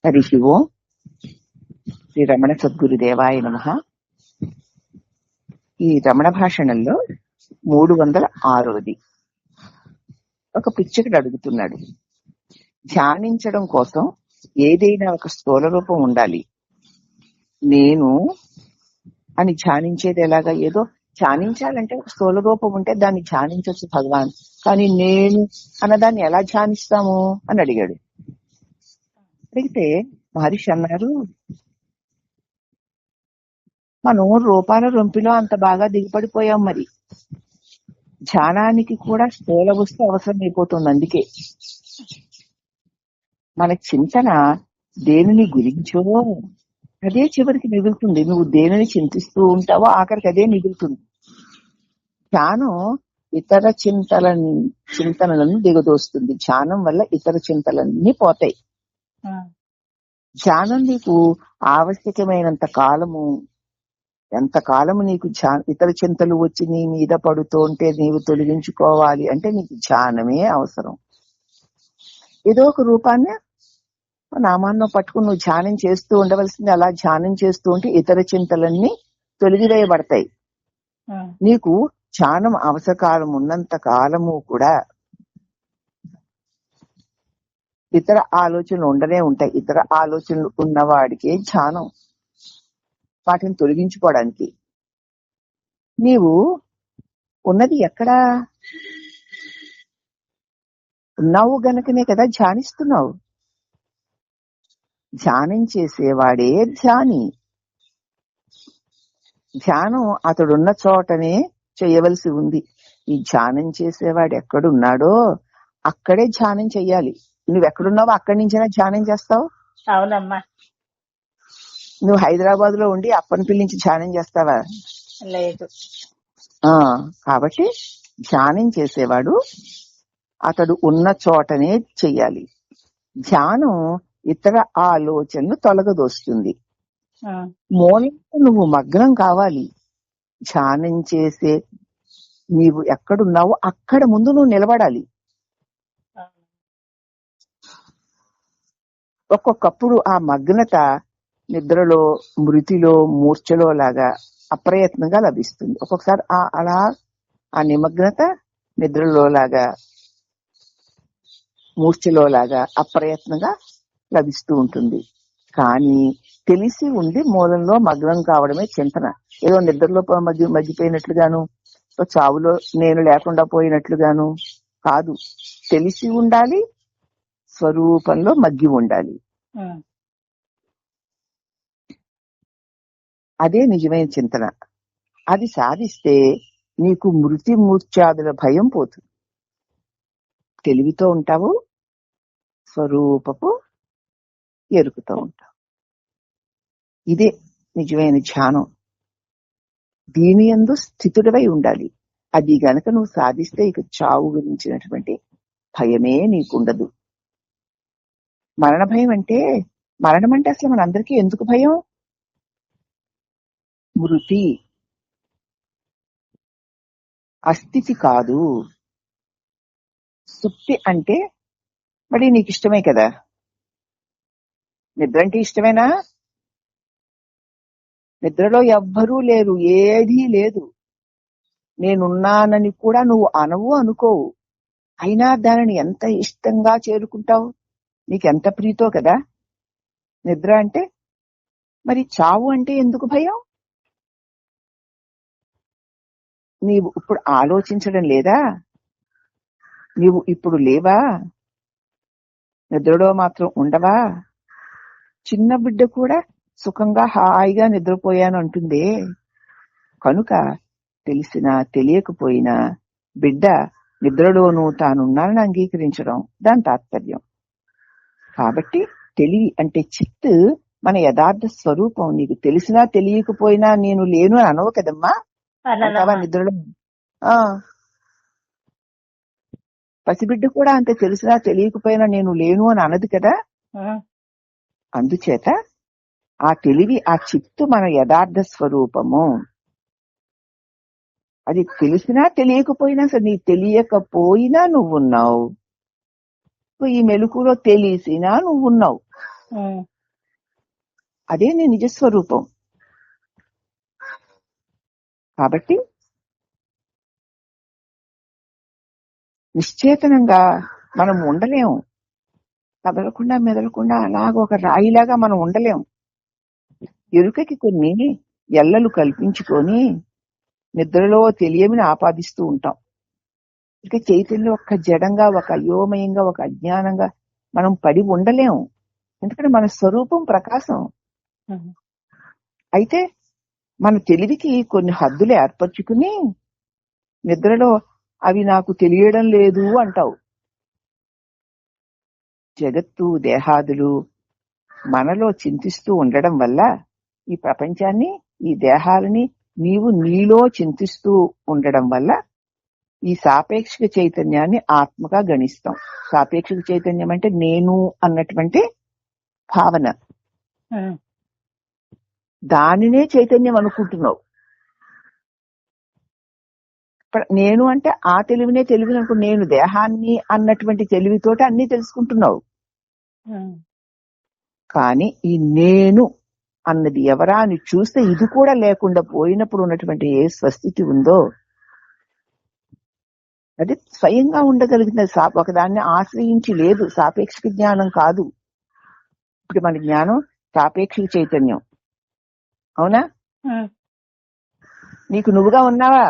హరి ఓం. శ్రీ రమణ సద్గురుదేవాయ నమః. ఈ రమణ భాషణంలో 306ది. ఒక పిచ్చకుడు అడుగుతున్నాడు, ధ్యానించడం కోసం ఏదైనా ఒక స్థూల రూపం ఉండాలి. నేను అని ధ్యానించేది ఎలాగా? ఏదో ధ్యానించాలంటే ఒక స్థూల రూపం ఉంటే దాన్ని ధ్యానించవచ్చు భగవాన్, కానీ నేను అన్నదాన్ని ఎలా ధ్యానిస్తాము అని అడిగాడు. అడిగితే మహర్షి అన్నారు, మనం రూపాల రొంపిలో అంత బాగా దిగపడిపోయాం. మరి ధ్యానానికి కూడా స్థూల వస్తు అవసరం అయిపోతుంది. అందుకే మన చింతన దేనిని గురించో అదే చివరికి మిగులుతుంది. నువ్వు దేనిని చింతిస్తూ ఉంటావో ఆఖరికి అదే మిగులుతుంది. ధ్యానం ఇతర చింతనలను దిగదోస్తుంది. ధ్యానం వల్ల ఇతర చింతలన్నీ పోతాయి. ధ్యానం నీకు ఆవశ్యకమైనంత కాలము, ఎంతకాలము నీకు ఇతర చింతలు వచ్చి నీ మీద పడుతూ ఉంటే నీవు తొలగించుకోవాలి అంటే నీకు ధ్యానమే అవసరం. ఏదో ఒక రూపాన్ని నామాన్నో పట్టుకుని నువ్వు ధ్యానం చేస్తూ ఉండవలసింది. అలా ధ్యానం చేస్తూ ఉంటే ఇతర చింతలన్నీ తొలగివేయబడతాయి. నీకు ధ్యానం అవసరకాలం ఉన్నంత కాలము కూడా ఇతర ఆలోచనలు ఉండనే ఉంటాయి. ఇతర ఆలోచనలు ఉన్నవాడికే ధ్యానం, వాటిని తొలగించుకోవడానికి. నీవు ఉన్నది ఎక్కడా ఉన్నావు గనకనే కదా ధ్యానిస్తున్నావు. ధ్యానం చేసేవాడే ధ్యాని. ధ్యానం అతడున్న చోటనే చేయవలసి ఉంది. ఈ ధ్యానం చేసేవాడు ఎక్కడున్నాడో అక్కడే ధ్యానం చెయ్యాలి. నువ్వెక్కడున్నావో అక్కడి నుంచైనా ధ్యానం చేస్తావు. అవునమ్మా. నువ్వు హైదరాబాద్ లో ఉండి అప్పనపల్లి నుంచి ధ్యానం చేస్తావా? లేదు. కాబట్టి ధ్యానం చేసేవాడు అతడు ఉన్న చోటనే చెయ్యాలి. ధ్యానం ఇతర ఆలోచనలు తొలగదోస్తుంది. మూలంలో నువ్వు మగ్నం కావాలి. ధ్యానం చేసే నీవు ఎక్కడున్నావో అక్కడ ముందు నువ్వు నిలబడాలి. ఒక్కొక్కప్పుడు ఆ మగ్నత నిద్రలో, మృతిలో, మూర్ఛలో లాగా అప్రయత్నంగా లభిస్తుంది. ఒక్కొక్కసారి అలా ఆ నిమగ్నత నిద్రలో లాగా, మూర్ఛలో లాగా అప్రయత్నంగా లభిస్తూ ఉంటుంది. కానీ తెలిసి ఉండి మూలంలో మగ్నం కావడమే చింతన. ఏదో నిద్రలో మగ్గిపోయినట్లుగాను, చావులో నేను లేకుండా పోయినట్లుగాను కాదు. తెలిసి ఉండాలి, స్వరూపంలో మగ్గి ఉండాలి. అదే నిజమైన చింతన. అది సాధిస్తే నీకు మృతి మూర్ఛాదుల భయం పోతుంది. తెలివితో ఉంటావు, స్వరూపపు ఎరుకుతూ ఉంటావు. ఇదే నిజమైన ధ్యానం. దీని యందు స్థితుడివై ఉండాలి. అది గనక నువ్వు సాధిస్తే ఇక చావు గురించినటువంటి భయమే నీకుండదు. మరణ భయం అంటే, మరణం అంటే అసలు మనందరికీ ఎందుకు భయం? మృతి, అస్థితి కాదు. సుప్తి అంటే మరి నీకు ఇష్టమే కదా. నిద్ర అంటే ఇష్టమేనా? నిద్రలో ఎవ్వరూ లేరు, ఏదీ లేదు. నేనున్నానని కూడా నువ్వు అనవు, అనుకోవు. అయినా దానిని ఎంత ఇష్టంగా చేరుకుంటావు, నీకెంత ప్రీతో కదా నిద్ర అంటే. మరి చావు అంటే ఎందుకు భయం? నీవు ఇప్పుడు ఆలోచించడం లేదా? నీవు ఇప్పుడు లేవా? నిద్రలో మాత్రం ఉండవా? చిన్న బిడ్డ కూడా సుఖంగా హాయిగా నిద్రపోయాను అంటుందే. కనుక తెలిసినా తెలియకపోయినా బిడ్డ నిద్రలోనూ తానున్నానని అంగీకరించడం దాని తాత్పర్యం. కాబట్టి తెలివి అంటే చిత్ మన యథార్థ స్వరూపం. నీకు తెలిసినా తెలియకపోయినా నేను లేను అని అనవు కదమ్మా. అంటావా నిద్రలో? పసిబిడ్డ కూడా అంతే, తెలిసినా తెలియకపోయినా నేను లేను అని అనదు కదా. అందుచేత ఆ తెలివి, ఆ చిత్తు మన యథార్థ స్వరూపము. అది తెలిసినా తెలియకపోయినా సరే, నీ తెలియకపోయినా నువ్వున్నావు. ఈ మెలకులో తెలిసినా నువ్వున్నావు. ఉమ్, అదే నీ నిజస్వరూపం. కాబట్టి నిశ్చేతనంగా మనం ఉండలేము. కదలకుండా మెదలకుండా అలాగ ఒక రాయిలాగా మనం ఉండలేం. ఎరుకకి కొన్ని ఎల్లలు కల్పించుకొని నిద్రలో తెలియమిని ఆపాదిస్తూ ఉంటాం. ఇక చైతన్యం ఒక జడంగా, ఒక అయోమయంగా, ఒక అజ్ఞానంగా మనం పడి ఉండలేం. ఎందుకంటే మన స్వరూపం ప్రకాశం. ఉమ్, అయితే మన తెలివికి కొన్ని హద్దులు ఏర్పరచుకుని నిద్రలో అవి నాకు తెలియడం లేదు అంటావు. జగత్తు దేహాదులు మనలో చింతిస్తూ ఉండడం వల్ల ఈ ప్రపంచాన్ని, ఈ దేహాలని నీవు నీలో చింతిస్తూ ఉండడం వల్ల ఈ సాపేక్షిక చైతన్యాన్ని ఆత్మగా గణిస్తాం. సాపేక్షిక చైతన్యం అంటే నేను అన్నటువంటి భావన. ఉమ్, దానినే చైతన్యం అనుకుంటున్నావు. నేను అంటే ఆ తెలివినే తెలివి అనుకో. నేను దేహాన్ని అన్నటువంటి తెలివితోటి అన్ని తెలుసుకుంటున్నావు. ఉమ్, కానీ ఈ నేను అన్నది ఎవరా అని చూస్తే ఇది కూడా లేకుండా పోయినప్పుడు ఉన్నటువంటి ఏ స్వస్థితి ఉందో అది స్వయంగా ఉండగలిగిన ఒకదాన్ని ఆశ్రయించి లేదు. సాపేక్షిక జ్ఞానం కాదు. ఇప్పుడు మన జ్ఞానం సాపేక్షిక చైతన్యం. అవునా? ఉమ్, నీకు నువ్వుగా ఉన్నావా?